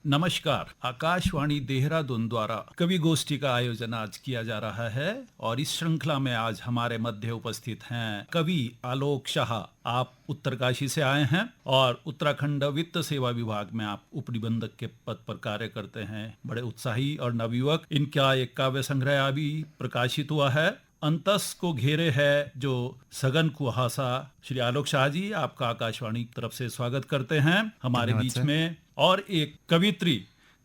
नमस्कार। आकाशवाणी देहरादून द्वारा कवि गोष्ठी का आयोजन आज किया जा रहा है और इस श्रृंखला में आज हमारे मध्य उपस्थित हैं कवि आलोक शाह। आप उत्तरकाशी से आए हैं और उत्तराखंड वित्त सेवा विभाग में आप उपनिबंधक के पद पर कार्य करते हैं। बड़े उत्साही और नवयुवक। इनका एक काव्य संग्रह अभी प्रकाशित हुआ है, अंतस को घेरे है जो सघन कुहासा। श्री आलोक शाह जी, आपका आकाशवाणी की तरफ से स्वागत करते हैं हमारे धन्यवाद बीच सर। में। और एक कवित्री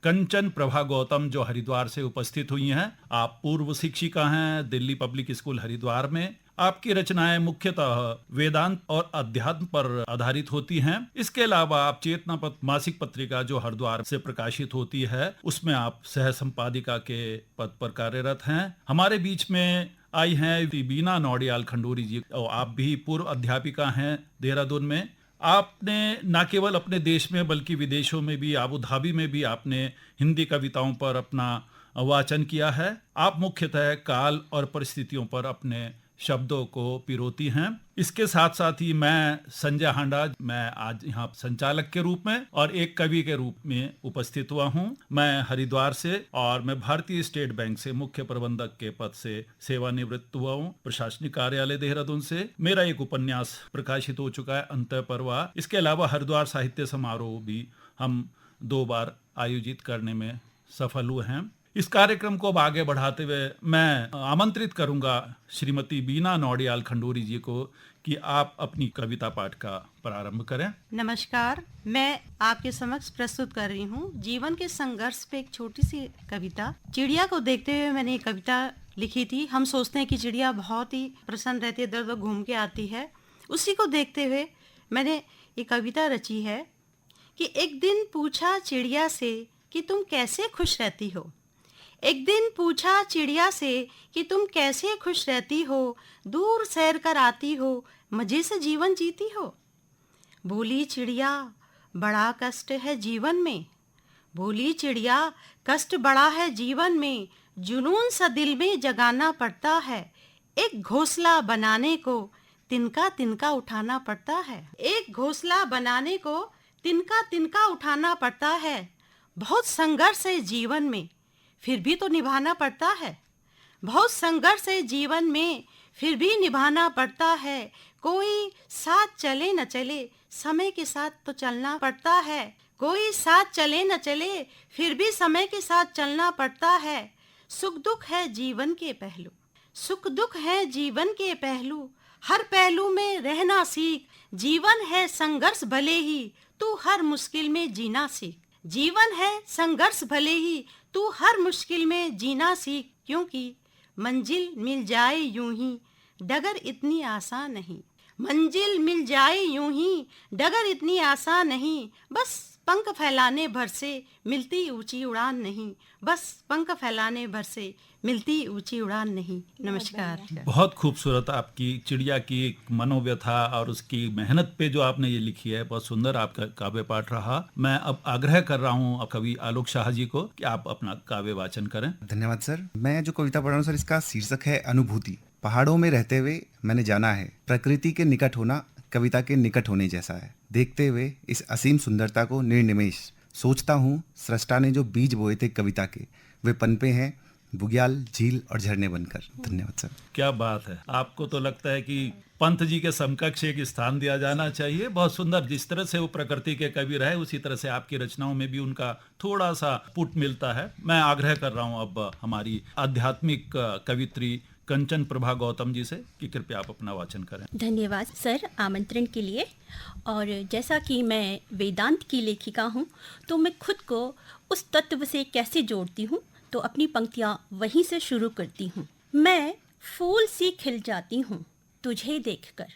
कंचन प्रभा गौतम जो हरिद्वार से उपस्थित हुई हैं। आप पूर्व शिक्षिका हैं दिल्ली पब्लिक स्कूल हरिद्वार में। आपकी रचनाएं मुख्यतः वेदांत और अध्यात्म पर आधारित होती हैं। इसके अलावा आप चेतना मासिक पत्रिका जो हरिद्वार से प्रकाशित होती है उसमें आप सह संपादिका के पद पर कार्यरत हैं। हमारे बीच में आई हैं बीना नौडियाल खंडूरी जी, और आप भी पूर्व अध्यापिका हैं देहरादून में। आपने न केवल अपने देश में बल्कि विदेशों में भी, अबू धाबी में भी आपने हिंदी कविताओं पर अपना वाचन किया है। आप मुख्यतः काल और परिस्थितियों पर अपने शब्दों को पिरोती हैं। इसके साथ साथ ही मैं संजय हांडा, मैं आज यहाँ संचालक के रूप में और एक कवि के रूप में उपस्थित हुआ हूँ। मैं हरिद्वार से और मैं भारतीय स्टेट बैंक से मुख्य प्रबंधक के पद से सेवानिवृत्त हुआ हूँ, प्रशासनिक कार्यालय देहरादून से। मेरा एक उपन्यास प्रकाशित हो चुका है, अंतःपर्वा। इसके अलावा हरिद्वार साहित्य समारोह भी हम 2 बार आयोजित करने में सफल हुए हैं। इस कार्यक्रम को अब आगे बढ़ाते हुए मैं आमंत्रित करूंगा श्रीमती बीना नौडियाल खंडूरी जी को कि आप अपनी कविता पाठ का प्रारंभ करें। नमस्कार, मैं आपके समक्ष प्रस्तुत कर रही हूँ जीवन के संघर्ष पे एक छोटी सी कविता। चिड़िया को देखते हुए मैंने एक कविता लिखी थी। हम सोचते हैं कि चिड़िया बहुत ही प्रसन्न रहती है, इधर उधर घूम के आती है। उसी को देखते हुए मैंने ये कविता रची है कि एक दिन पूछा चिड़िया से कि तुम कैसे खुश रहती हो। एक दिन पूछा चिड़िया से कि तुम कैसे खुश रहती हो, दूर सैर कर आती हो, मजे से जीवन जीती हो। बोली चिड़िया बड़ा कष्ट है जीवन में। बोली चिड़िया कष्ट बड़ा है जीवन में, जुनून सा दिल में जगाना पड़ता है। एक घोंसला बनाने को तिनका तिनका उठाना पड़ता है। एक घोंसला बनाने को तिनका तिनका उठाना पड़ता है। बहुत संघर्ष है जीवन में, फिर भी तो निभाना पड़ता है। बहुत संघर्ष है जीवन में, फिर भी निभाना पड़ता है। कोई साथ चले न चले, समय के साथ तो चलना पड़ता है। कोई साथ चले न चले, फिर भी समय के साथ चलना पड़ता है। सुख दुख है जीवन के पहलू, सुख दुख है जीवन के पहलू, हर पहलू में रहना सीख। जीवन है संघर्ष भले ही, तू हर मुश्किल में जीना सीख। जीवन है संघर्ष भले ही, तू हर मुश्किल में जीना सीख। क्योंकि मंजिल मिल जाए यूं ही, डगर इतनी आसान नहीं। मंजिल मिल जाए यूं ही, डगर इतनी आसान नहीं। बस पंख फैलाने भर से मिलती ऊंची उड़ान नहीं। बस पंख फैलाने भर से मिलती ऊंची उड़ान नहीं। नमस्कार। बहुत खूबसूरत आपकी चिड़िया की एक मनोव्यथा और उसकी मेहनत पे जो आपने ये लिखी है, बहुत सुंदर आपका काव्य पाठ रहा। मैं अब आग्रह कर रहा हूँ कवि आलोक शाह जी को कि आप अपना काव्य वाचन करें। धन्यवाद सर। मैं जो कविता पढ़ रहा हूँ सर, इसका शीर्षक है अनुभूति। पहाड़ों में रहते हुए मैंने जाना है, प्रकृति के निकट होना कविता के निकट होने जैसा है। देखते हुए इस असीम सुंदरता को निर्निमेष सोचता हूँ, सृष्टा ने जो बीज बोए थे कविता के, वे पनपे हैं बुग्याल, झील और झरने बनकर। धन्यवाद सर। क्या बात है। आपको तो लगता है कि पंत जी के समकक्ष एक स्थान दिया जाना चाहिए। बहुत सुंदर। जिस तरह से वो प्रकृति के कवि रहे, उसी तरह से आपकी रचनाओं में भी उनका थोड़ा सा पुट मिलता है। मैं आग्रह कर रहा हूँ अब हमारी आध्यात्मिक कवित्री कंचन प्रभा गौतम जी से कि कृपया आप अपना वाचन करें। धन्यवाद सर आमंत्रण के लिए। और जैसा कि मैं वेदांत की लेखिका हूँ, तो मैं खुद को उस तत्व से कैसे जोड़ती हूँ, तो अपनी पंक्तियाँ वहीं से शुरू करती हूँ। मैं फूल सी खिल जाती हूँ तुझे देखकर।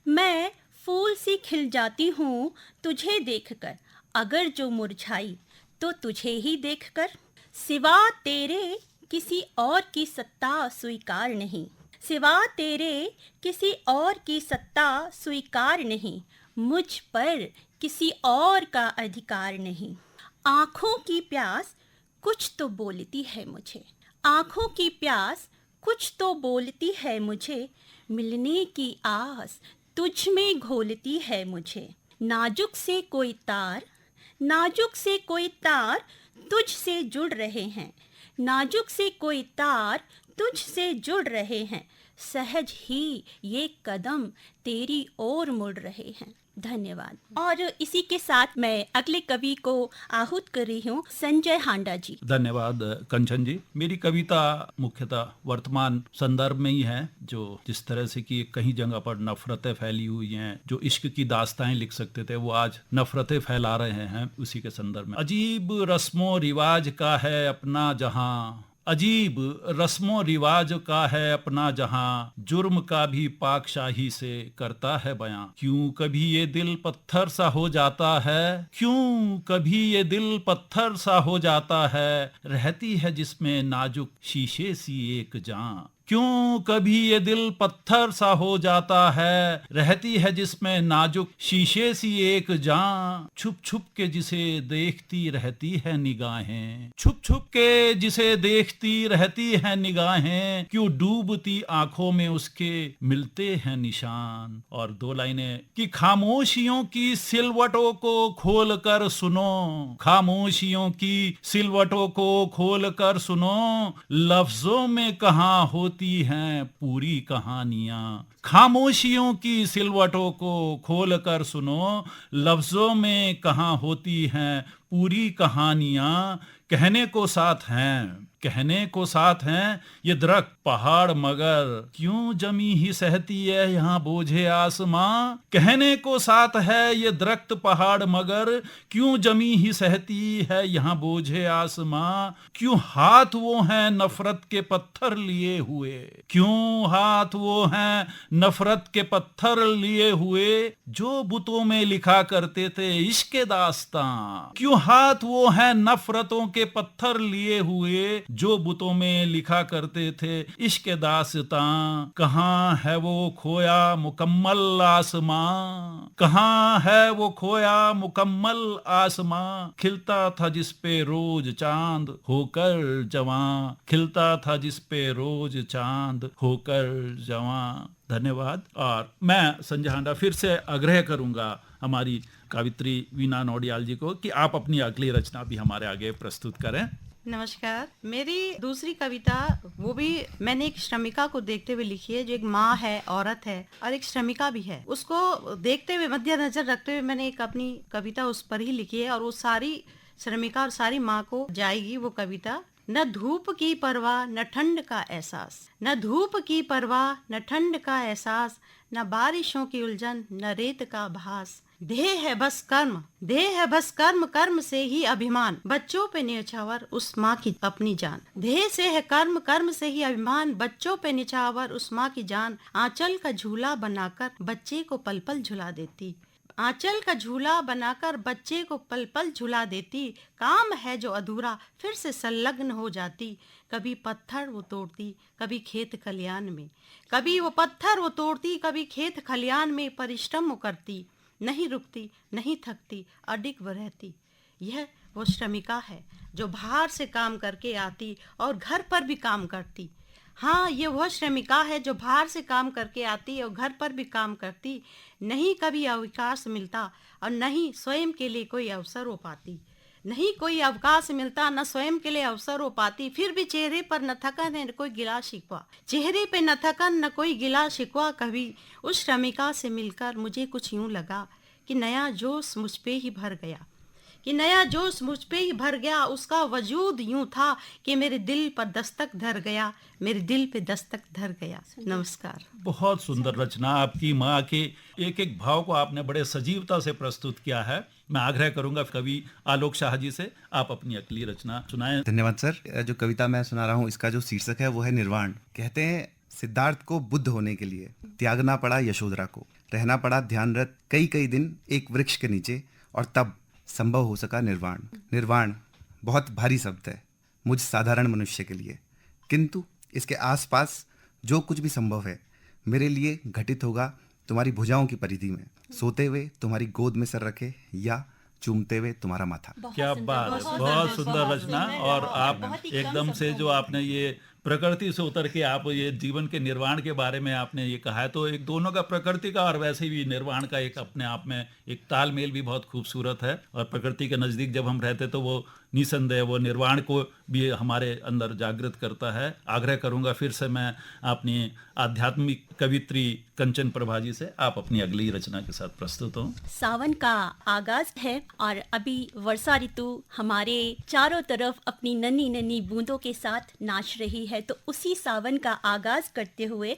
मैं फूल सी खिल जाती हूँ तुझे देखकर, अगर जो मुरझाई तो तुझे ही देखकर। सिवा तेरे किसी और की सत्ता स्वीकार नहीं। सिवा तेरे किसी और की सत्ता स्वीकार नहीं। मुझ पर किसी और का अधिकार नहीं। आँखों की प्यास कुछ तो बोलती है मुझे। आँखों की प्यास कुछ तो बोलती है मुझे। मिलने की आस तुझ में घोलती है मुझे। नाजुक से कोई तार नाजुक से कोई तार तुझ से जुड़ रहे हैं, नाजुक से कोई तार तुझ से जुड़ रहे हैं, सहज ही ये कदम तेरी ओर मुड़ रहे हैं। धन्यवाद। और इसी के साथ मैं अगले कवि को आहूत कर रही हूँ, संजय हांडा जी। धन्यवाद कंचन जी। मेरी कविता मुख्यतः वर्तमान संदर्भ में ही है, जो जिस तरह से कि कहीं जगह पर नफरतें फैली हुई हैं, जो इश्क की दास्ताएं लिख सकते थे वो आज नफरतें फैला रहे हैं, उसी के संदर्भ में। अजीब रस्मों रिवाज का है अपना जहां, अजीब रस्मों रिवाज का है अपना जहां, जुर्म का भी पाकशाही से करता है बयां। क्यों कभी ये दिल पत्थर सा हो जाता है, क्यों कभी ये दिल पत्थर सा हो जाता है, रहती है जिसमें नाजुक शीशे सी एक जान। क्यों कभी ये दिल पत्थर सा हो जाता है, रहती है जिसमें नाजुक शीशे सी एक जान। छुप छुप के जिसे देखती रहती है निगाहें, छुप छुप के जिसे देखती रहती है निगाहें, क्यों डूबती आंखों में उसके मिलते हैं निशान। और दो लाइनें कि खामोशियों की सिलवटों को खोल कर सुनो, खामोशियों की सिलवटों को खोल कर सुनो, लफ्जों में कहाँ होती हैं पूरी कहानियां। खामोशियों की सिलवटों को खोल कर सुनो, लफ्जों में कहाँ होती हैं पूरी कहानियां। कहने को साथ हैं, कहने को साथ हैं ये दरख्त पहाड़ मगर, क्यों जमी ही सहती है यहाँ बोझे आसमां। कहने को साथ है ये दरख्त पहाड़ मगर, क्यों जमी ही सहती है यहाँ बोझे आसमां। क्यों हाथ वो हैं नफरत के पत्थर लिए हुए, क्यों हाथ वो हैं नफरत के पत्थर लिए हुए, जो बुतों में लिखा करते थे इश्क दास्तां। क्यों हाथ वो हैं नफरतों के पत्थर लिए हुए, जो बुतों में लिखा करते थे इश्क दास्तां। कहाँ है वो खोया मुकम्मल आसमां, कहाँ है वो खोया मुकम्मल आसमां। खिलता था जिस पे रोज चांद होकर जवां, खिलता था जिस पे रोज चांद होकर जवां। धन्यवाद। और मैं संजय हांडा फिर से आग्रह करूंगा हमारी कवित्री वीना नौडियाल जी को कि आप अपनी अगली रचना भी हमारे आगे प्रस्तुत करें। नमस्कार। मेरी दूसरी कविता वो भी मैंने एक श्रमिका को देखते हुए लिखी है, जो एक माँ है, औरत है और एक श्रमिका भी है। उसको देखते हुए, मद्देनजर रखते हुए मैंने एक अपनी कविता उस पर ही लिखी है, और वो सारी श्रमिका और सारी माँ को जाएगी वो कविता। न धूप की परवाह न ठंड का एहसास, न धूप की परवाह न ठंड का एहसास, न बारिशों की उलझन न रेत का भास। देह है बस कर्म, देह है बस कर्म, कर्म से ही अभिमान, बच्चों पे न्यौछावर उस माँ की अपनी जान। देह से है कर्म, कर्म से ही अभिमान, बच्चों पे न्यौछावर उस माँ की जान। आंचल का झूला बनाकर बच्चे को पल पल झुला देती, आंचल का झूला बनाकर बच्चे को पल पल झुला देती। काम है जो अधूरा फिर से संलग्न हो जाती, कभी पत्थर वो तोड़ती कभी खेत खलियान में, कभी वो पत्थर वो तोड़ती कभी खेत खलियान में। परिश्रम वो करती, नहीं रुकती नहीं थकती, अडिग वो रहती। यह वो श्रमिका है जो बाहर से काम करके आती और घर पर भी काम करती। हाँ, ये वह श्रमिका है जो बाहर से काम करके आती और घर पर भी काम करती। नहीं कभी अवकाश मिलता और नहीं स्वयं के लिए कोई अवसर हो पाती, नहीं कोई अवकाश मिलता न स्वयं के लिए अवसर हो पाती। फिर भी चेहरे पर न थकन है न कोई गिला शिकवा, चेहरे पे न थकन न कोई गिला शिकवा। कभी उस श्रमिका से मिलकर मुझे कुछ यूं लगा कि नया जोश मुझ पे ही भर गया, कि नया जोश मुझ पे ही भर गया। उसका वजूद यूं था कि मेरे दिल पर दस्तक धर गया, मेरे दिल पे दस्तक धर गया। नमस्कार। बहुत सुंदर रचना। आपकी माँ के एक एक भाव को आपने बड़े सजीवता से प्रस्तुत किया है। मैं आग्रह करूंगा कवि आलोक शाह जी से, आप अपनी अगली रचना सुनाएं। धन्यवाद सर। जो कविता मैं सुना रहा हूँ इसका जो शीर्षक है वो है निर्वाण। कहते हैं सिद्धार्थ को बुद्ध होने के लिए त्यागना पड़ा यशोधरा को, रहना पड़ा ध्यानरत कई कई दिन एक वृक्ष के नीचे, और तब संभव हो सका निर्वाण। निर्वाण बहुत भारी शब्द है मुझ साधारण मनुष्य के लिए, किंतु इसके आसपास जो कुछ भी संभव है मेरे लिए घटित होगा तुम्हारी भुजाओं की परिधि में, सोते हुए तुम्हारी गोद में सर रखे या चूमते हुए तुम्हारा माथा। क्या बात है, बहुत सुंदर रचना। और आप एकदम से जो आपने ये प्रकृति से उतर के आप ये जीवन के निर्वाण के बारे में आपने ये कहा है, तो एक दोनों का, प्रकृति का और वैसे भी निर्वाण का एक अपने आप में एक तालमेल भी बहुत खूबसूरत है। और प्रकृति के नज़दीक जब हम रहते तो वो निसंदेह वो निर्वाण को भी हमारे अंदर जागृत करता है। आग्रह करूंगा फिर से मैं अपनी आध्यात्मिक कवित्री कंचन प्रभा जी से, आप अपनी अगली रचना के साथ प्रस्तुत हों। सावन का आगाज है और अभी वर्षा ऋतु हमारे चारों तरफ अपनी नन्ही नन्ही बूंदों के साथ नाच रही है, तो उसी सावन का आगाज करते हुए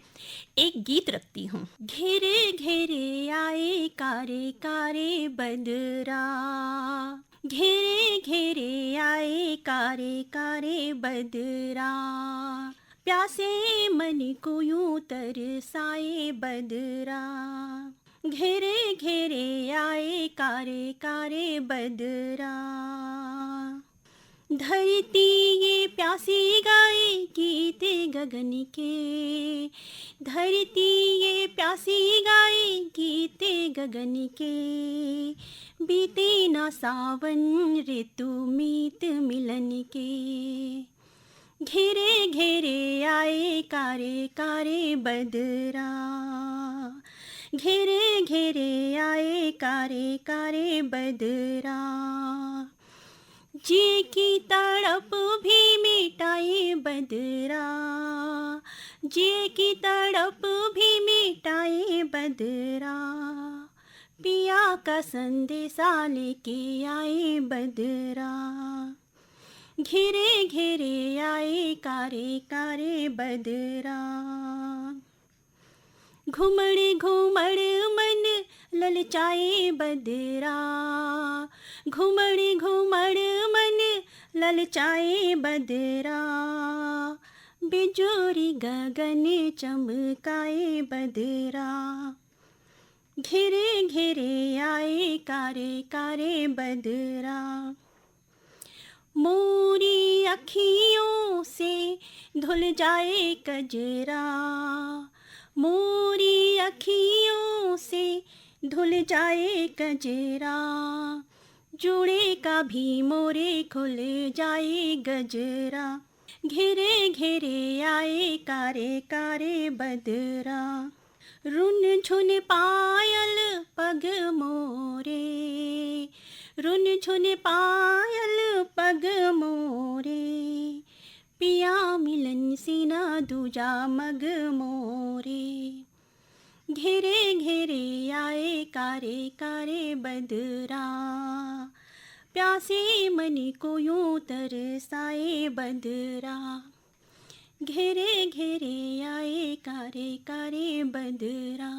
एक गीत रखती हूँ। घेरे घेरे आए कारे कारे बदरा, घेरे घेरे आए कारे कारे बदरा, प्यासे मन को यूं तरसाए बदरा, घेरे घेरे आए कारे कारे बदरा। धरती ये प्यासी गाए गीत गगन के, धरती ये प्यासी गाए गीत गगन के, बीते ना सावन ऋतु मीत मिलन के, घेरे घेरे आए कारे कारे बदरा, घेरे घेरे आए कारे कारे बदरा, जी की तड़प भी मिटाए बदरा, जी की तड़प भी मिटाए बदरा, पिया का संदेशा लेके आए बदरा, घेरे घेरे आए कारे कारे बदरा। घुमड़ घुमड़ मन ललचाए बदरा, घुमड़ घुमड़ मन ललचाए बदरा, बिजोरी गगन चमकाए बदरा, घेरे घेरे आए कारे कारे बदरा। मोरी अखियों से धुल जाए कजरा, मोरी अखियों से धुल जाए कजरा, जुड़े का भी मोरे खुल जाए गजरा, घेरे घेरे आए कारे कारे बदरा, रुन झुन पायल पग मोरे, रुन झुन पायल पग मोरे, पिया मिलन सीना दूजा मग मोरे, घेरे घेरे आए कारे कारे बदरा, प्यासे मनी को यूं तरसाए बदरा, घेरे घेरे आए कारे कारे बदरा,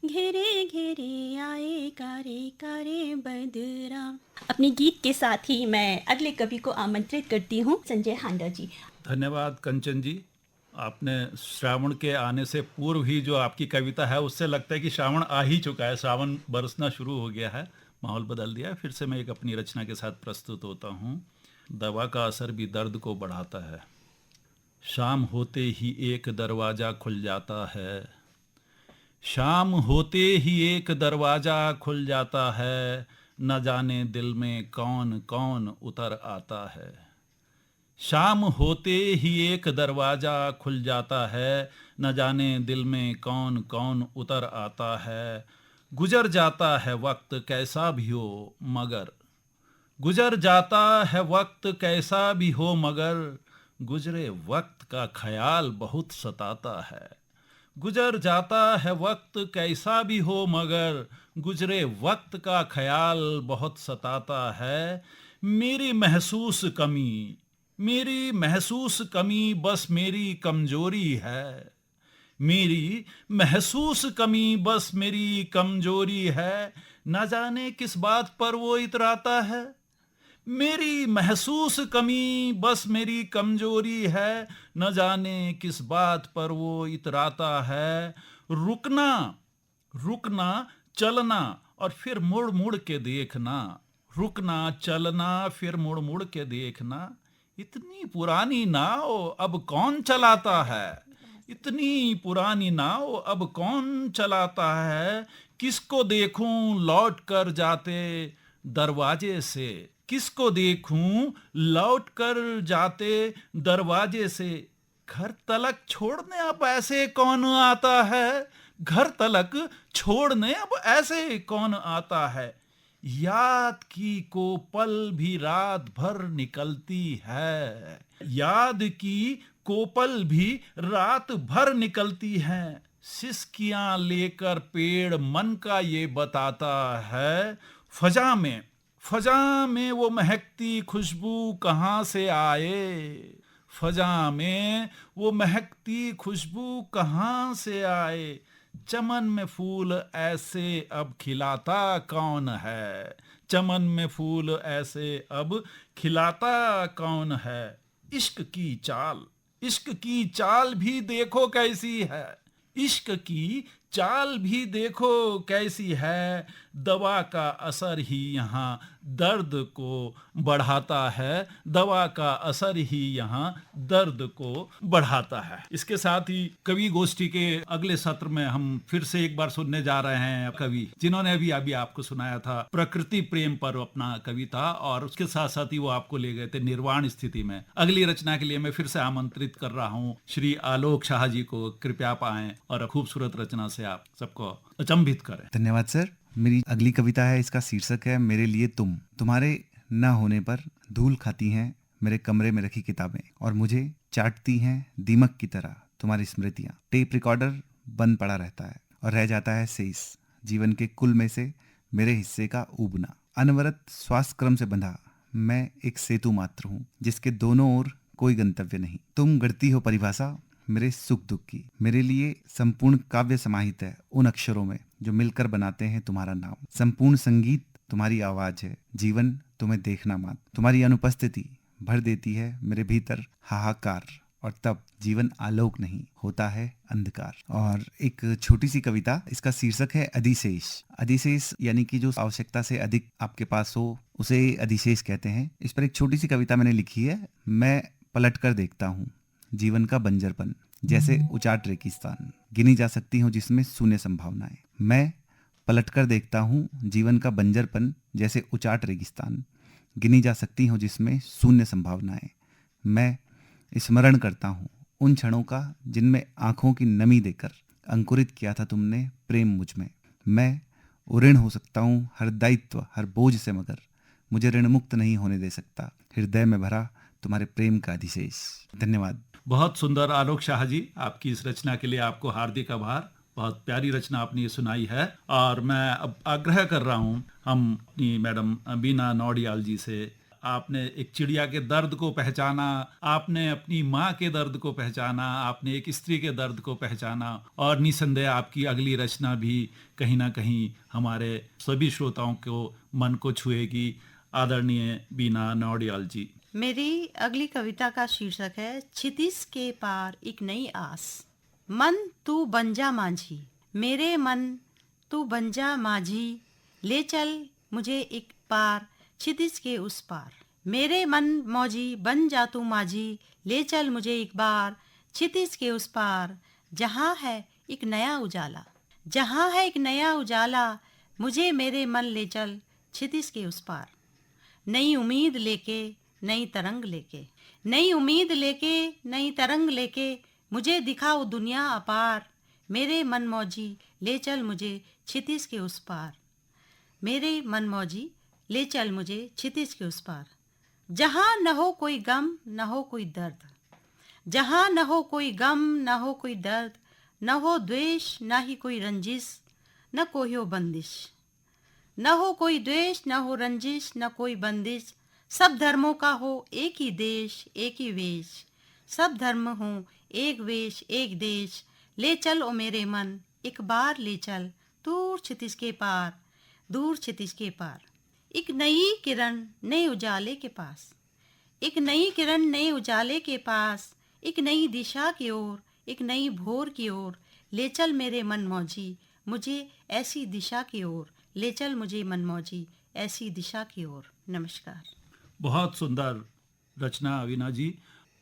घेरे घेरे आए कारे कारे बदरा। अपने गीत के साथ ही मैं अगले कवि को आमंत्रित करती हूँ, संजय हांडा जी। धन्यवाद कंचन जी। आपने श्रावण के आने से पूर्व ही जो आपकी कविता है उससे लगता है कि श्रावण आ ही चुका है, सावन बरसना शुरू हो गया है, माहौल बदल दिया है। फिर से मैं एक अपनी रचना के साथ प्रस्तुत होता हूँ। दवा का असर भी दर्द को बढ़ाता है, शाम होते ही एक दरवाज़ा खुल जाता है, शाम होते ही एक दरवाज़ा खुल जाता है, न जाने दिल में कौन कौन उतर आता है, शाम होते ही एक दरवाज़ा खुल जाता है, न जाने दिल में कौन कौन उतर आता है, गुजर जाता है वक्त कैसा भी हो मगर, गुजर जाता है वक्त कैसा भी हो मगर, गुजरे वक्त का ख्याल बहुत सताता है, गुजर जाता है वक्त कैसा भी हो मगर, गुजरे वक्त का ख्याल बहुत सताता है, मेरी महसूस कमी, मेरी महसूस कमी बस मेरी कमजोरी है, मेरी महसूस कमी बस मेरी कमजोरी है, न जाने किस बात पर वो इतराता है, मेरी महसूस कमी बस मेरी कमजोरी है, न जाने किस बात पर वो इतराता है, रुकना रुकना चलना और फिर मुड़ मुड़ के देखना, रुकना चलना फिर मुड़ मुड़ के देखना, इतनी पुरानी नाव अब कौन चलाता है, इतनी पुरानी नाव अब कौन चलाता है, किसको देखूं लौट कर जाते दरवाजे से, किसको देखूं लौट कर जाते दरवाजे से, घर तलक छोड़ने अब ऐसे कौन आता है, घर तलक छोड़ने अब ऐसे कौन आता है, याद की को पल भी रात भर निकलती है, याद की कोपल भी रात भर निकलती है, सिसकियां लेकर पेड़ मन का ये बताता है, फजा में वो महकती खुशबू कहाँ से आए, फजा में वो महकती खुशबू कहाँ से आए, चमन में फूल ऐसे अब खिलाता कौन है, चमन में फूल ऐसे अब खिलाता कौन है, इश्क की चाल भी देखो कैसी है, इश्क की चाल भी देखो कैसी है, दवा का असर ही यहाँ दर्द को बढ़ाता है, दवा का असर ही यहाँ दर्द को बढ़ाता है। इसके साथ ही कवि गोष्ठी के अगले सत्र में हम फिर से एक बार सुनने जा रहे हैं कवि जिन्होंने अभी आपको सुनाया था प्रकृति प्रेम पर अपना कविता, और उसके साथ साथ ही वो आपको ले गए थे निर्वाण स्थिति में। अगली रचना के लिए मैं फिर से आमंत्रित कर रहा हूँ श्री आलोक शाह जी को, कृपया आप आएं और खूबसूरत रचना से आप सबको अचंभित करें। धन्यवाद सर। मेरी अगली कविता है, इसका शीर्षक है मेरे लिए तुम। तुम्हारे न होने पर धूल खाती हैं मेरे कमरे में रखी किताबें, और मुझे चाटती हैं दीमक की तरह तुम्हारी स्मृतियां। टेप रिकॉर्डर बंद पड़ा रहता है और रह जाता है शेष जीवन के कुल में से मेरे हिस्से का ऊबना। अनवरत श्वास क्रम से बंधा मैं एक सेतु मात्र हूँ जिसके दोनों ओर कोई गंतव्य नहीं। तुम गढ़ती हो परिभाषा मेरे सुख दुख की, मेरे लिए संपूर्ण काव्य समाहित है उन अक्षरों में जो मिलकर बनाते हैं तुम्हारा नाम। संपूर्ण संगीत तुम्हारी आवाज है, जीवन तुम्हें देखना मात्र। तुम्हारी अनुपस्थिति भर देती है मेरे भीतर हाहाकार, और तब जीवन आलोक नहीं होता है अंधकार। और एक छोटी सी कविता, इसका शीर्षक है अधिशेष। अधिशेष यानी कि जो आवश्यकता से अधिक आपके पास हो उसे अधिशेष कहते हैं। इस पर एक छोटी सी कविता मैंने लिखी है। मैं पलट कर देखता हूँ जीवन का बंजरपन जैसे उचाट रेगिस्तान, गिनी जा सकती हूँ जिसमें शून्य संभावनाएं। मैं पलटकर देखता हूँ जीवन का बंजरपन जैसे उचाट रेगिस्तान, गिनी जा सकती हूँ जिसमें शून्य संभावनाएं। मैं स्मरण करता हूँ उन क्षणों का जिनमें आंखों की नमी देकर अंकुरित किया था तुमने प्रेम मुझ में। मैं ऋण हो सकता हूँ हर दायित्व हर बोझ से, मगर मुझे ऋण मुक्त नहीं होने दे सकता हृदय में भरा तुम्हारे प्रेम का अधिशेष। धन्यवाद। बहुत सुंदर आलोक शाह जी, आपकी इस रचना के लिए आपको हार्दिक आभार। बहुत प्यारी रचना आपने ये सुनाई है, और मैं अब आग्रह कर रहा हूँ हम अपनी मैडम बीना नौडियाल जी से। आपने एक चिड़िया के दर्द को पहचाना, आपने अपनी माँ के दर्द को पहचाना, आपने एक स्त्री के दर्द को पहचाना, और निसंदेह आपकी अगली रचना भी कहीं ना कहीं हमारे सभी श्रोताओं को मन को छुएगी। आदरणीय बीना नौडियाल जी। मेरी अगली कविता का शीर्षक है क्षितिज के पार एक नई आस। मन तू बन जा माझी, मेरे मन तू बन जा माझी, ले चल मुझे एक पार क्षितिज के उस पार। मेरे मन मौजी बन जा तू माझी, ले चल मुझे एक बार क्षितिज के उस पार। जहाँ है एक नया उजाला, जहाँ है एक नया उजाला, मुझे मेरे मन ले चल क्षितिज के उस पार। नई उम्मीद लेके नई तरंग लेके, नई उम्मीद लेके नई तरंग लेके, मुझे दिखाओ दुनिया अपार। मेरे मन मौजी ले चल मुझे क्षितिज के उस पार। मेरे मन मौजी ले चल मुझे क्षितिज के उस पार। जहाँ न हो कोई गम न हो कोई दर्द, जहाँ न हो कोई गम न हो कोई दर्द, न हो द्वेष न ही कोई रंजिश, न कोई हो बंदिश। न हो कोई द्वेष न हो रंजिश न कोई बंदिश, सब धर्मों का हो एक ही देश एक ही वेश, सब धर्म हो एक वेश एक देश। ले चल ओ मेरे मन एक बार ले चल दूर क्षितिज के पार, दूर क्षितिज के पार। एक नई किरण नए उजाले के पास, एक नई किरण नए उजाले के पास, एक नई दिशा की ओर एक नई भोर की ओर। ले चल मेरे मन मौजी मुझे ऐसी दिशा की ओर, ले चल मुझे मन मौजी ऐसी दिशा की ओर। नमस्कार। बहुत सुंदर रचना अविना जी।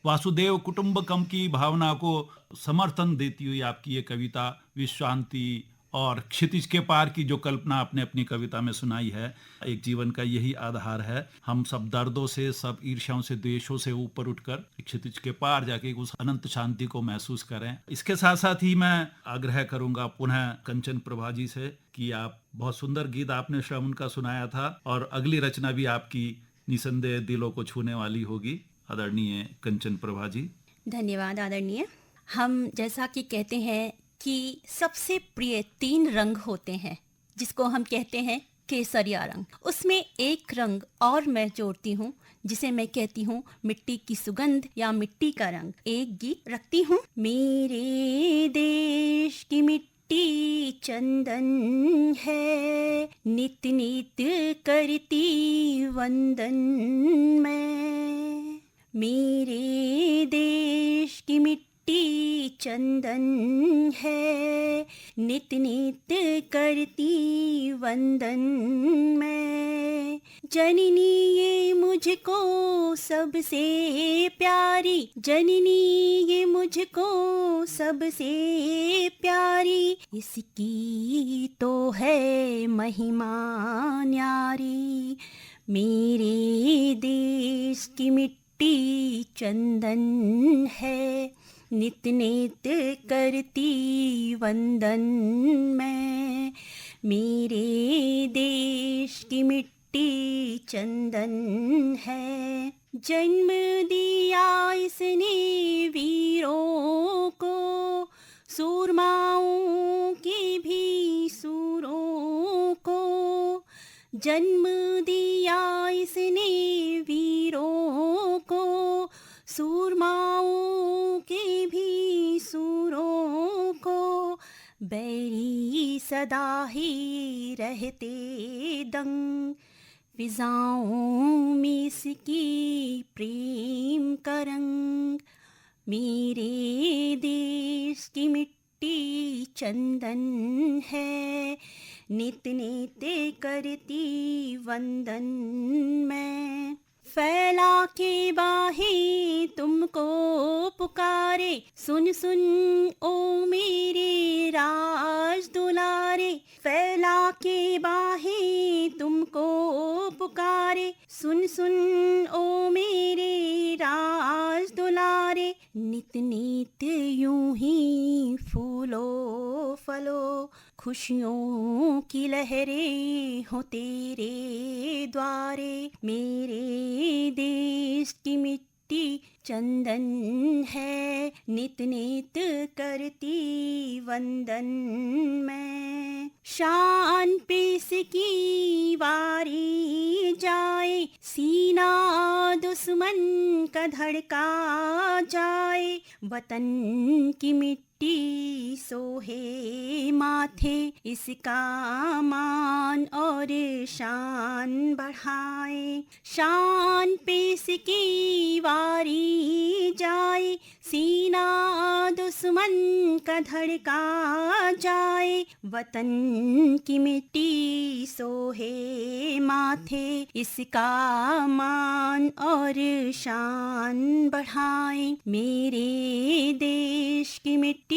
वासुदेव कुटुंबकम की भावना को समर्थन देती हुई आपकी ये कविता विश्रांति और क्षितिज के पार की जो कल्पना आपने अपनी कविता में सुनाई है, एक जीवन का यही आधार है। हम सब दर्दों से, सब ईर्ष्याओं से, द्वेषों से ऊपर उठकर क्षितिज के पार जाके उस अनंत शांति को महसूस करें। इसके साथ साथ ही मैं आग्रह करूंगा पुनः कंचन प्रभा जी से कि आप, बहुत सुंदर गीत आपने श्रवण का सुनाया था और अगली रचना भी आपकी निसंदेह दिलों को छूने वाली होगी। आदरणीय कंचन प्रभा जी। धन्यवाद आदरणीय। हम जैसा कि कहते हैं कि सबसे प्रिय 3 रंग होते हैं, जिसको हम कहते हैं केसरिया रंग। उसमें एक रंग और मैं जोड़ती हूँ, जिसे मैं कहती हूँ मिट्टी की सुगंध या मिट्टी का रंग। एक गीत रखती हूँ। मेरे देश की मिट्टी चंदन है, नित नित करती वंदन मैं। मेरे देश की मिट्टी चंदन है, नित नित करती वंदन मैं। जननी ये मुझको सबसे प्यारी, जननी ये मुझको सबसे प्यारी, इसकी तो है महिमा न्यारी। मेरे देश की मिट्टी चंदन है, नित नित करती वंदन मैं। मेरे देश की मिट्टी चंदन है। जन्म दिया इसने वीरों को, सूरमाओं की भी सूरों को। जन्म दिया इसने वीरों को, सूरमाओं के भी सूरों को। बैरी सदा ही रहते दंग, फिजाओं में इसकी प्रेम का रंग। मेरे देश की मिट्टी चंदन है, नित नित करती वंदन मैं। फैला के बाहें तुमको पुकारे, सुन सुन ओ मेरे राज दुलारे। फैला के बाहें तुमको पुकारे, सुन सुन ओ मेरे राज दुलारे। नित नित यूं ही फूलो फलो, खुशियों की लहरें हो तेरे द्वारे। मेरे देश की मिट्टी चंदन है, नित नित करती वंदन मैं। शान पे इसकी वारी जाए, सीना दुश्मन का धड़का जाए। वतन की मिट्टी सोहे माथे, इसका मान और शान बढ़ाए। शान पे इसकी वारी जाए, सीना दुश्मन का धड़का जाए। वतन की मिट्टी सोहे माथे, इसका मान और शान बढ़ाए। मेरे देश की मिट्टी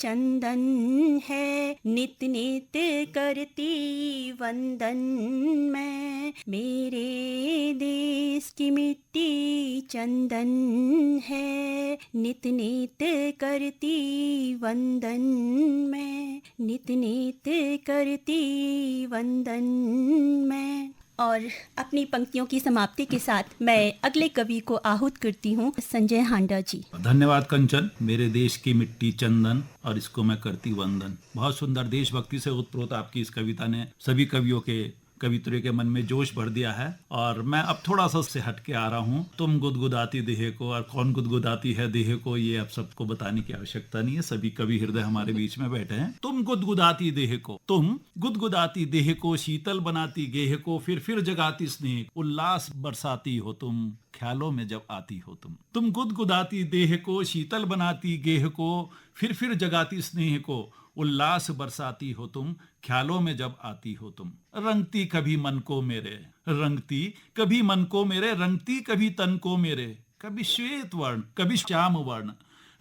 चंदन है, नित नित करती वंदन मैं। मेरे देश की मिट्टी चंदन है, नित नित करती वंदन मैं। नित नित करती वंदन मैं। और अपनी पंक्तियों की समाप्ति के साथ मैं अगले कवि को आहूत करती हूँ, संजय हांडा जी। धन्यवाद कंचन। मेरे देश की मिट्टी चंदन और इसको मैं करती वंदन। बहुत सुंदर देशभक्ति से उत्प्रोत आपकी इस कविता ने सभी कवियों के कवित्रे के मन में जोश भर दिया है। और मैं अब थोड़ा सा से हट के आ रहा हूँ। तुम गुदगुदाती देह को, और कौन गुदगुदाती है देह को, ये अब सबको बताने की आवश्यकता नहीं है। सभी कवि हृदय हमारे बीच में बैठे हैं। तुम गुदगुदाती देह को, तुम गुदगुदाती देह को, शीतल बनाती गेह को, फिर जगाती स्नेह, उल्लास बरसाती हो तुम ख्यालों में जब आती हो तुम। तुम गुदगुदाती देह को, शीतल बनाती गेह को, फिर जगाती स्नेह को, उल्लास बरसाती हो तुम ख्यालों में जब आती हो तुम। रंगती कभी मन को मेरे, रंगती कभी मन को मेरे, रंगती कभी तन को मेरे। कभी श्वेत वर्ण, कभी श्याम वर्ण,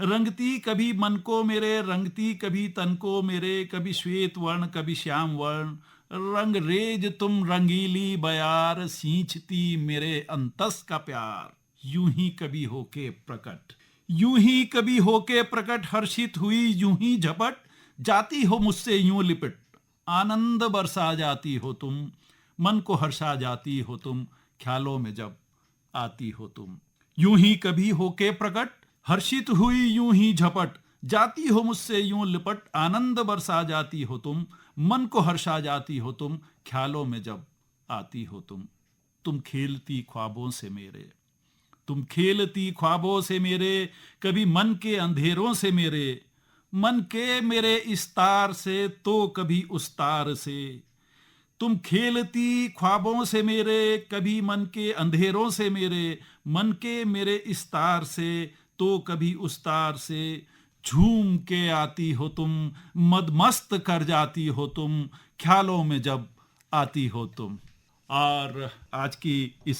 रंगती कभी मन को मेरे, रंगती कभी तन को मेरे, कभी श्वेत वर्ण कभी श्याम वर्ण, रंग रेज तुम रंगीली बयार, सींचती मेरे अंतस का प्यार। यूं ही कभी होके प्रकट, यूं ही कभी होके प्रकट, हर्षित हुई यूं ही झपट, जाती हो मुझसे यूं लिपट, आनंद बरसा जाती हो तुम, मन को हर्षा जाती हो तुम, ख्यालों में जब आती हो तुम। यूं ही कभी होके प्रकट, हर्षित हुई यूं ही झपट, जाती हो मुझसे यूं लिपट, आनंद बरसा जाती हो तुम, मन को हर्षा जाती हो तुम, ख्यालों में जब आती हो तुम। तुम खेलती ख्वाबों से मेरे, तुम खेलती ख्वाबों से मेरे, कभी मन के अंधेरों से मेरे, मन के मेरे इस तार से तो कभी उस तार से। तुम खेलती ख्वाबों से मेरे, कभी मन के अंधेरों से मेरे, मन के मेरे इस तार से तो कभी उस तार से। झूम के आती हो तुम, मदमस्त कर जाती हो तुम, ख्यालों में जब आती हो तुम। और आज की इस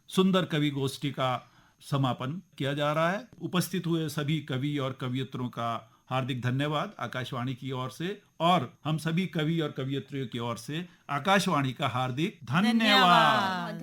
सुंदर कवि गोष्ठी का समापन किया जा रहा है। उपस्थित हुए सभी कवि और कवियत्रियों का हार्दिक धन्यवाद आकाशवाणी की ओर से, और हम सभी कवि और कवियत्रियों की ओर से आकाशवाणी का हार्दिक धन्यवाद। धन्यवाद।